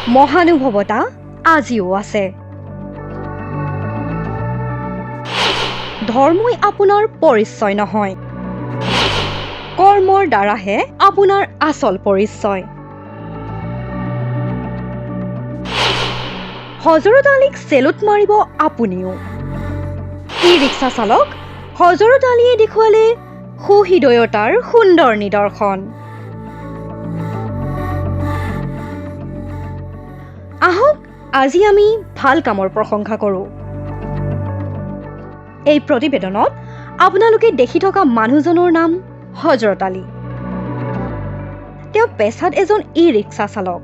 মহানুভৱতা আজিও আছে। ধৰ্মই আপোনাৰ পৰিচয় নহয়, কৰ্মৰ দ্বাৰাহে আপোনাৰ আচল পৰিচয়। হজৰত আলীক চেলুট মাৰিব আপুনিও। ই-ৰিক্সা চালক হজৰত আলীয়ে দেখুৱালে সুহৃদয়তাৰ সুন্দৰ নিদৰ্শন। আহক আজি আমি ভাল কামৰ প্ৰশংসা কৰোঁ। এই প্ৰতিবেদনত আপোনালোকে দেখি থকা মানুহজনৰ নাম হজৰত আলী। তেওঁ পেছাত এজন ই-ৰিক্সা চালক।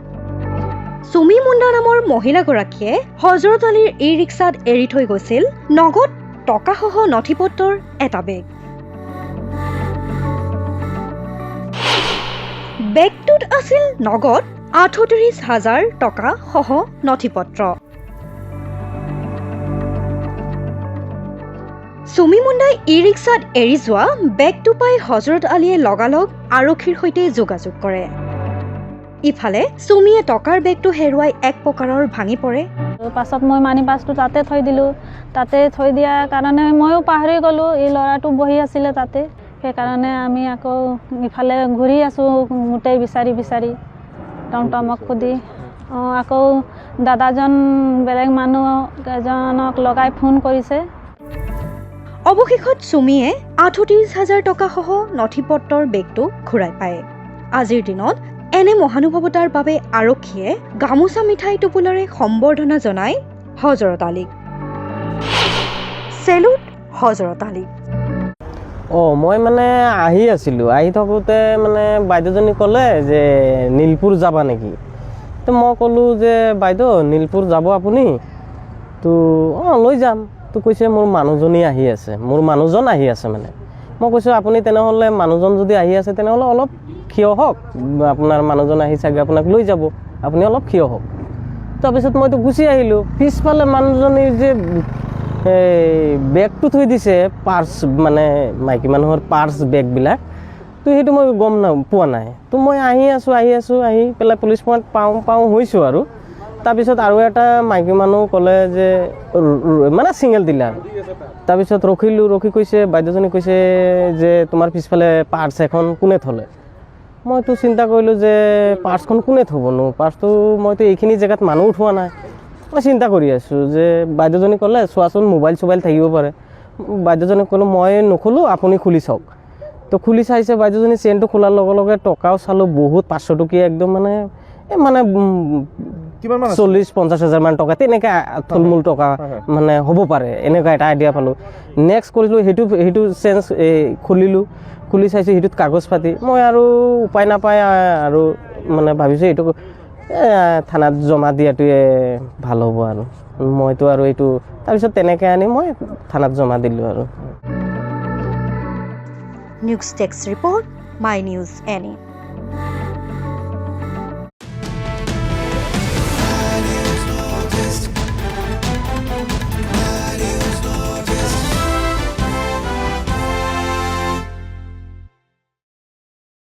চুমি মুণ্ডা নামৰ মহিলাগৰাকীয়ে হজৰত আলীৰ ই-ৰিক্সাত এৰি থৈ গৈছিল নগদ টকাসহ নথি-পত্ৰৰ এটা বেগ। বেগটোত আছিল নগদ ৩৮,০০০ টকা সহ নথি-পত্ৰ। চুমি মুণ্ডাই ই-ৰিক্সাত এৰি যোৱা বেগটো পাই হজৰত আলীয়ে লগালগ আৰক্ষীৰ সৈতে যোগাযোগ কৰে। ইফালে চুমিয়ে টকাৰ বেগটো হেৰুৱাই এক প্ৰকাৰৰ ভাঙি পৰে। পাছত মই মানি বাছটো তাতে থৈ দিলোঁ। তাতে থৈ দিয়াৰ কাৰণে ময়ো পাহৰি গ'লোঁ। এই ল'ৰাটো বহি আছিলে তাতে, সেইকাৰণে আমি আকৌ ইফালে ঘূৰি আছোঁ গোটেই বিচাৰি বিচাৰি টমটমক সুধি। আকৌ দাদাজন বেলেগ মানুহ এজনক লগাই ফোন কৰিছে। অৱশেষত চুমিয়ে ৩৮,০০০ টকা সহ নথি-পত্ৰৰ বেগটো ঘূৰাই পায়। আজিৰ দিনত এনে মহানুভৱতাৰ বাবে আৰক্ষীয়ে গামোচা মিঠাই টোপোলাৰে সম্বৰ্ধনা জনায় হজৰত আলীক। চেলুট হজৰত আলীক। মই মানে আহি আছিলোঁ, আহি থাকোঁতে মানে বাইদেউজনী ক'লে যে নীলপুৰ যাবা নেকি? তো মই ক'লোঁ যে বাইদেউ নীলপুৰ যাব আপুনি? তো লৈ যাম। তো কৈছে মোৰ মানুহজনী আহি আছে, মোৰ মানুহজন আহি আছে মানে। মই কৈছোঁ আপুনি তেনেহ'লে মানুহজন যদি আহি আছে তেনেহ'লে অলপ থিয় হওক, আপোনাৰ মানুহজন আহি চাগে আপোনাক লৈ যাব, আপুনি অলপ থিয় হওক। তাৰপিছত মইতো গুচি আহিলোঁ। পিছফালে মানুহজনীৰ যে বেগটো থৈ দিছে, পাৰ্চ মানে মাইকী মানুহৰ পাৰ্চ বেগবিলাক, তো সেইটো মই গম পোৱা নাই। তো মই আহি পেলাই পুলিচ পইণ্ট পাওঁ হৈছোঁ আৰু। তাৰপিছত আৰু এটা মাইকী মানুহ ক'লে যে মানে ছিংগল ডিলাৰ। তাৰপিছত ৰখি কৈছে, বাইদেউজনী কৈছে যে তোমাৰ পিছফালে পাৰ্চ এখন কোনে থ'লে? মইতো চিন্তা কৰিলোঁ যে পাৰ্চখন কোনে থ'বনো, পাৰ্চটো মইতো এইখিনি জেগাত মানুহ উঠোৱা নাই। মই চিন্তা কৰি আছোঁ যে বাইদেউজনী ক'লে চোৱাচোন মোবাইল চোবাইল থাকিব পাৰে। বাইদেউজনী ক'লোঁ মই নুখোলোঁ, আপুনি খুলি চাওক। তো খুলি চাইছে বাইদেউজনী, চেইনটো খোলাৰ লগে লগে টকাও চালোঁ বহুত, 500 টকীয়া একদম মানে 40-50 হাজাৰ মান টকা তেনেকৈ থুলমূল টকা মানে হ'ব পাৰে, এনেকুৱা এটা আইডিয়া পালোঁ। নেক্সট কৰিলোঁ সেইটো চেঞ্জ খুলি চাইছোঁ সেইটোত কাগজ পাতি। মই আৰু উপায় নাপায় আৰু মানে ভাবিছোঁ এইটো থানাত জমা দিয়াটোৱে ভাল হ'ব আৰু মইতো আৰু এইটো তাৰপিছত তেনেকৈ আনি মই থানাত জমা দিলোঁ আৰু। News desk report, my news any.